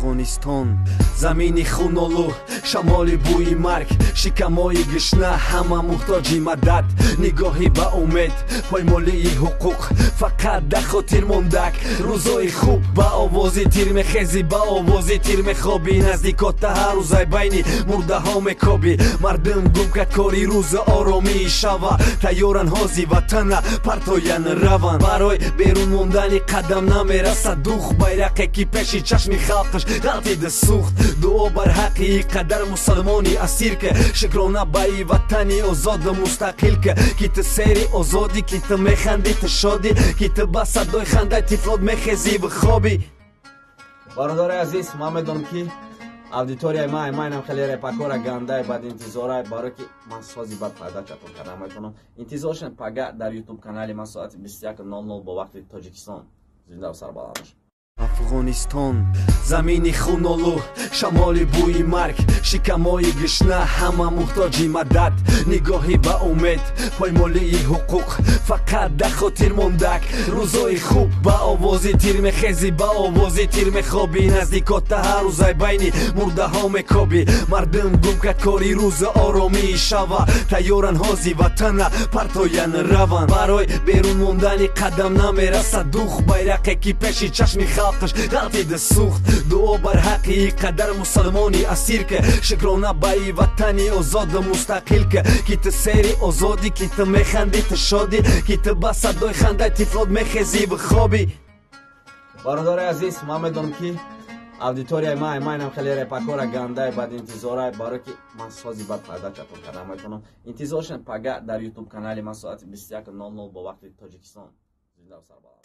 Афғонистон замини хунолу шамоли бӯи марг шикамои гишна ҳама муҳтоҷи мадад нигоҳи ба умед поймолии ҳуқуқ фақат дар хотир мондак рӯзои хуб ба овози тир мехези ба овози тир мехоби наздикота ҳар рӯзай байни мурдаҳо мекоби мардум гум кард кори рӯза оромии шава тайёран ҳози ватана партоян раван барои берун мондани қадам намерасад дух байрақе ки пеши чашми халқаш ғалтида сӯхт дуо бар ҳаққи қадар мусалмони асир ка шукрона баи ватани озоду мустақил ка ки ту сери озодӣ ки ту механдӣ ту шодӣ ки ту ба садои хандаи тифлот мехезӣ бихобӣ. бародари азиз ман медонам ки аудиторияи майнам хеле репакора гандаи бад интизорай барои ки ман сози бад пайда чатон карда метавонам интизоршен пага дар ютуб канали ман соати 21:00 бо вақти тоҷикистон зинда сарбаланд бошед. Афғонистон замини хунолу шамоли бӯи марг шикамои гишна ҳама муҳтоҷи мадад нигоҳи ба умед поймолии ҳуқуқ фақат дар хотир мондак рӯзои хуб ба овози тир мехези ба овози тир мехоби наздикота ҳар рӯзай байни мурдаҳо мекоби мардум гум кард кори рӯза оромии шава тайёран ҳози ватана партоян раван барои берун мондани қадам намерасад дух байрақе ки пеши чашми халқаш ғалтида сӯхт дуо бар ҳаққи қадар мусалмони асир ка шукрона баи ватани озоду мустақил ка ки ту сери озодӣ ки ту механдӣ ту шодӣ ки ту ба садои хандаи тифлот мехезӣ бихобӣ. бародари азиз ман медонам ки аудиторияи майнам хеле репакора гандаи бад интизорай барои ки ман сози бад пайда чатон карда метавонам интизоршен пага дар ютуб канали ман соати 21:00 бо вақти тоҷикистон зинда сарбаланд.